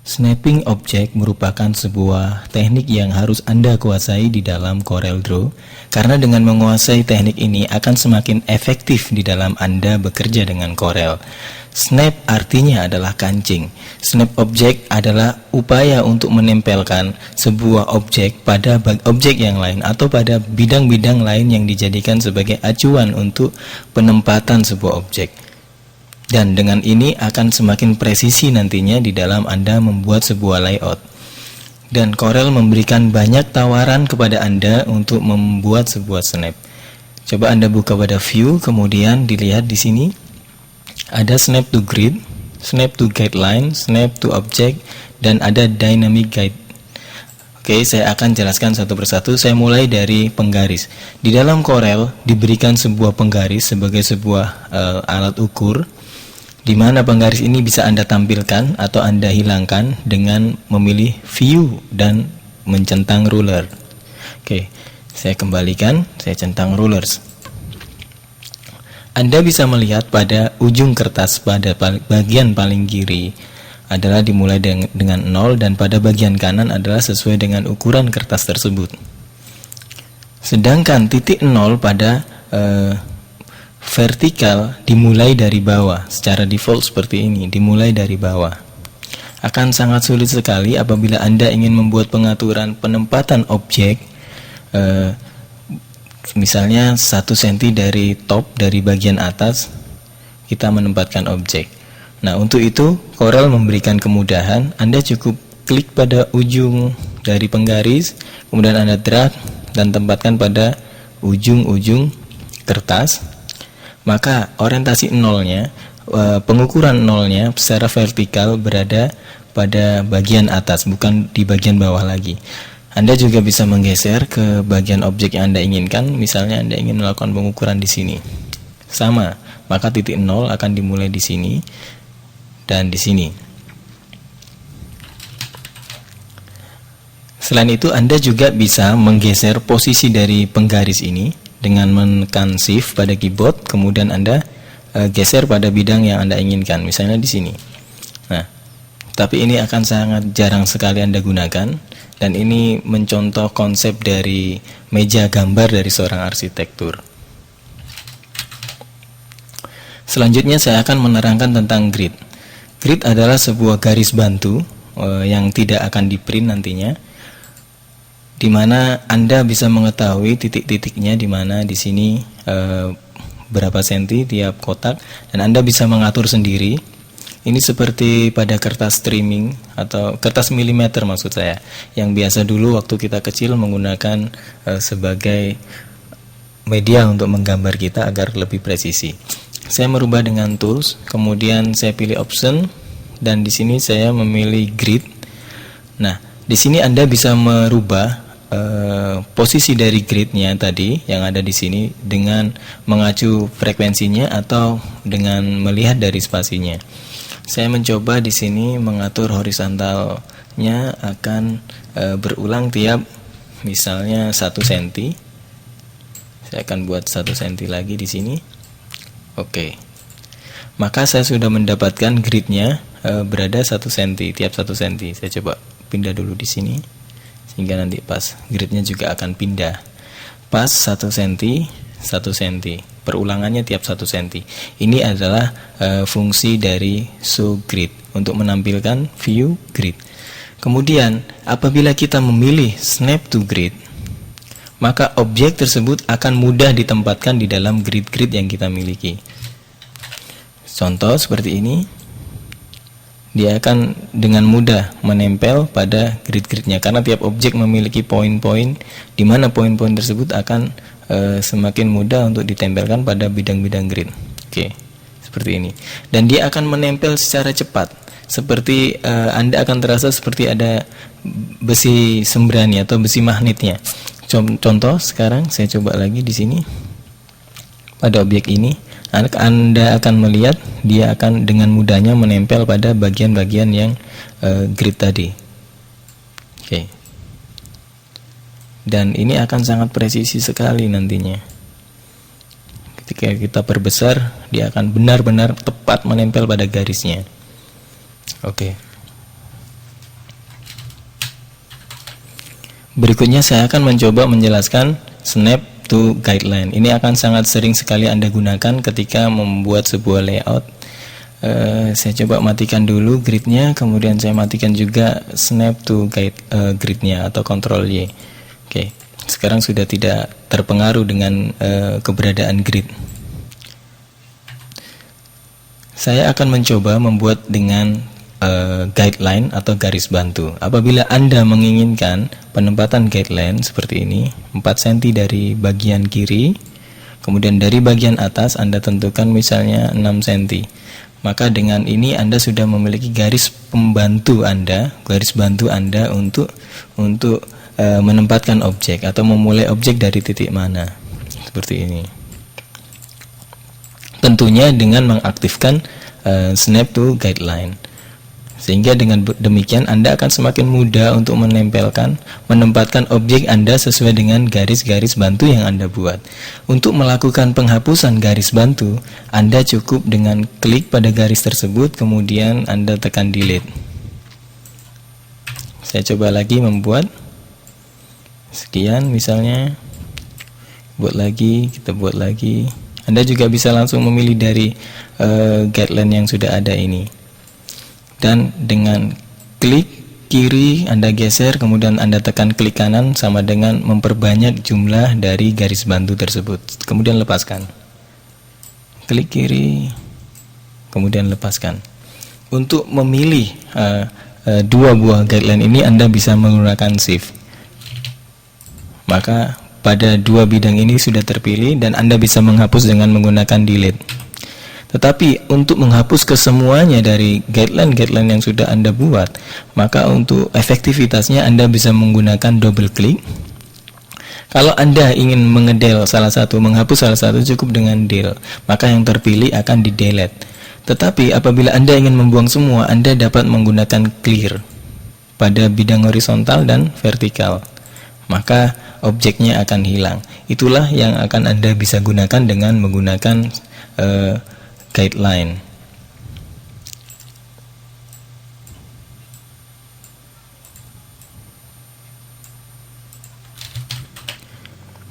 Snapping objek merupakan sebuah teknik yang harus Anda kuasai di dalam CorelDRAW, karena dengan menguasai teknik ini akan semakin efektif di dalam Anda bekerja dengan Corel. Snap artinya adalah kancing. Snap objek adalah upaya untuk menempelkan sebuah objek pada objek yang lain atau pada bidang-bidang lain yang dijadikan sebagai acuan untuk penempatan sebuah objek. Dan dengan ini akan semakin presisi nantinya di dalam Anda membuat sebuah layout. Dan Corel memberikan banyak tawaran kepada Anda untuk membuat sebuah snap. Coba Anda buka pada view, kemudian dilihat di sini ada snap to grid, snap to guideline, snap to object, dan ada dynamic guide. Oke, saya akan jelaskan satu persatu. Saya mulai dari penggaris. Di dalam Corel diberikan sebuah penggaris sebagai sebuah alat ukur, di mana penggaris ini bisa Anda tampilkan atau Anda hilangkan dengan memilih view dan mencentang ruler. Oke, saya kembalikan, saya centang rulers. Anda bisa melihat pada ujung kertas pada bagian paling kiri adalah dimulai dengan 0 dan pada bagian kanan adalah sesuai dengan ukuran kertas tersebut. Sedangkan titik 0 pada vertikal dimulai dari bawah, secara default seperti ini, dimulai dari bawah. Akan sangat sulit sekali apabila Anda ingin membuat pengaturan penempatan objek, misalnya 1 cm dari top, dari bagian atas, kita menempatkan objek. Nah, untuk itu Corel memberikan kemudahan. Anda cukup klik pada ujung dari penggaris, kemudian Anda drag dan tempatkan pada ujung-ujung kertas. Maka orientasi nolnya, pengukuran nolnya secara vertikal berada pada bagian atas, bukan di bagian bawah lagi. Anda juga bisa menggeser ke bagian objek yang Anda inginkan. Misalnya Anda ingin melakukan pengukuran di sini, sama, maka titik 0 akan dimulai di sini dan di sini. Selain itu, Anda juga bisa menggeser posisi dari penggaris ini dengan menekan Shift pada keyboard, kemudian Anda geser pada bidang yang Anda inginkan, misalnya di sini. Nah, tapi ini akan sangat jarang sekali Anda gunakan, dan ini mencontoh konsep dari meja gambar dari seorang arsitektur. Selanjutnya saya akan menerangkan tentang grid. Grid adalah sebuah garis bantu yang tidak akan di-print nantinya, di mana Anda bisa mengetahui titik-titiknya, di mana di sini berapa senti tiap kotak, dan Anda bisa mengatur sendiri. Ini seperti pada kertas trimming atau kertas milimeter maksud saya, yang biasa dulu waktu kita kecil menggunakan sebagai media untuk menggambar kita agar lebih presisi. Saya merubah dengan tools, kemudian saya pilih option, dan di sini saya memilih grid. Nah, di sini Anda bisa merubah posisi dari gridnya tadi yang ada di sini dengan mengacu frekuensinya atau dengan melihat dari spasinya. Saya mencoba di sini mengatur horizontalnya akan berulang tiap misalnya 1 cm. Saya akan buat 1 cm lagi di sini. Oke. Maka saya sudah mendapatkan gridnya berada 1 cm tiap 1 cm. Saya coba pindah dulu di sini, hingga nanti pas gridnya juga akan pindah pas 1 cm 1 cm, perulangannya tiap 1 cm. Ini adalah fungsi dari show grid untuk menampilkan view grid. Kemudian apabila kita memilih snap to grid, maka objek tersebut akan mudah ditempatkan di dalam grid-grid yang kita miliki. Contoh seperti ini, dia akan dengan mudah menempel pada grid-gridnya, karena tiap objek memiliki poin-poin, di mana poin-poin tersebut akan semakin mudah untuk ditempelkan pada bidang-bidang grid. Oke, seperti ini. Dan dia akan menempel secara cepat, seperti Anda akan terasa seperti ada besi sembrani atau besi magnetnya. Contoh sekarang saya coba lagi di sini pada objek ini. Anda akan melihat dia akan dengan mudahnya menempel pada bagian-bagian yang grid tadi. Oke. Dan ini akan sangat presisi sekali nantinya. Ketika kita perbesar, dia akan benar-benar tepat menempel pada garisnya. Oke. Berikutnya saya akan mencoba menjelaskan snap to guideline. Ini akan sangat sering sekali Anda gunakan ketika membuat sebuah layout. Saya coba matikan dulu gridnya, kemudian saya matikan juga snap to gridnya atau Ctrl Y. Oke, sekarang sudah tidak terpengaruh dengan keberadaan grid. Saya akan mencoba membuat dengan guideline atau garis bantu. Apabila Anda menginginkan penempatan guideline seperti ini, 4 cm dari bagian kiri, kemudian dari bagian atas Anda tentukan misalnya 6 cm. Maka dengan ini Anda sudah memiliki garis pembantu Anda, garis bantu Anda untuk menempatkan objek atau memulai objek dari titik mana. Seperti ini. Tentunya dengan mengaktifkan snap to guideline. Sehingga dengan demikian Anda akan semakin mudah untuk menempatkan objek Anda sesuai dengan garis-garis bantu yang Anda buat. Untuk melakukan penghapusan garis bantu, Anda cukup dengan klik pada garis tersebut, kemudian Anda tekan delete. Saya coba lagi membuat sekian misalnya, kita buat lagi. Anda juga bisa langsung memilih dari guideline yang sudah ada ini. Dan dengan klik kiri Anda geser, kemudian Anda tekan klik kanan, sama dengan memperbanyak jumlah dari garis bantu tersebut. Kemudian lepaskan. Klik kiri, kemudian lepaskan. Untuk memilih dua buah guideline ini Anda bisa menggunakan shift. Maka pada dua bidang ini sudah terpilih dan Anda bisa menghapus dengan menggunakan delete. Tetapi untuk menghapus kesemuanya dari guideline-guideline yang sudah Anda buat, maka untuk efektivitasnya Anda bisa menggunakan double klik. Kalau Anda ingin menghapus salah satu cukup dengan del, maka yang terpilih akan di delete. Tetapi apabila Anda ingin membuang semua, Anda dapat menggunakan clear pada bidang horizontal dan vertikal. Maka objeknya akan hilang. Itulah yang akan Anda bisa gunakan dengan menggunakan guideline.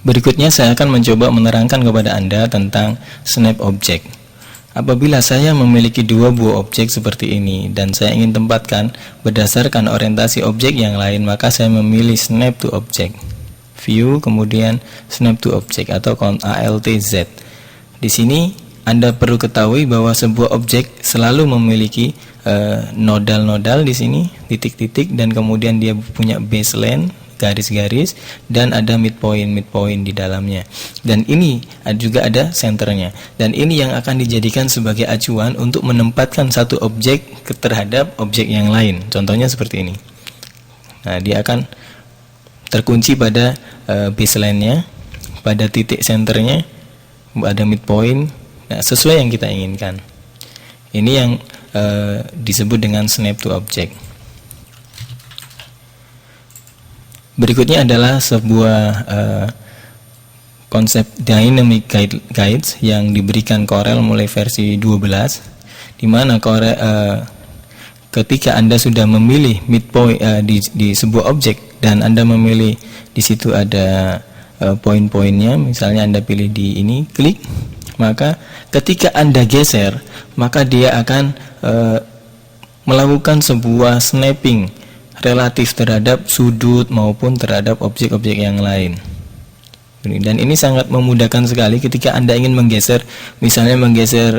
Berikutnya saya akan mencoba menerangkan kepada Anda tentang snap object. Apabila saya memiliki dua buah objek seperti ini dan saya ingin tempatkan berdasarkan orientasi objek yang lain, maka saya memilih snap to object, view, kemudian snap to object atau Alt Z. Di sini Anda perlu ketahui bahwa sebuah objek selalu memiliki nodal-nodal di sini, titik-titik, dan kemudian dia punya baseline, garis-garis, dan ada midpoint di dalamnya. Dan ini juga ada centernya. Dan ini yang akan dijadikan sebagai acuan untuk menempatkan satu objek terhadap objek yang lain. Contohnya seperti ini. Nah, dia akan terkunci pada baseline-nya, pada titik centernya, ada midpoint. Nah, sesuai yang kita inginkan. Ini yang disebut dengan snap to object. Berikutnya adalah sebuah konsep dynamic guides yang diberikan Corel mulai versi 12, di mana ketika Anda sudah memilih midpoint di sebuah objek dan Anda memilih di situ ada poin-poinnya, misalnya Anda pilih di ini, klik. Maka ketika Anda geser, maka dia akan melakukan sebuah snapping relatif terhadap sudut maupun terhadap objek-objek yang lain. Dan ini sangat memudahkan sekali ketika Anda ingin menggeser, misalnya menggeser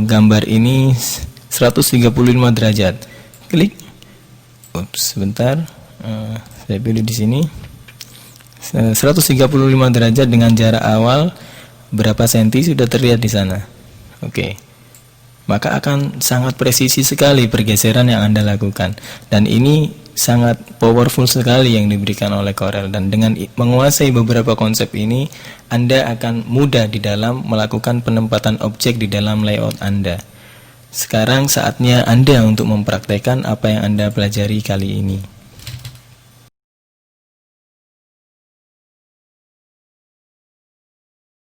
gambar ini 135 derajat. Klik. Sebentar. Saya pilih di sini. 135 derajat dengan jarak awal berapa senti sudah terlihat di sana. Oke. Maka akan sangat presisi sekali pergeseran yang Anda lakukan. Dan ini sangat powerful sekali yang diberikan oleh Corel. Dan dengan menguasai beberapa konsep ini, Anda akan mudah di dalam melakukan penempatan objek di dalam layout Anda. Sekarang saatnya Anda untuk mempraktekkan apa yang Anda pelajari kali ini.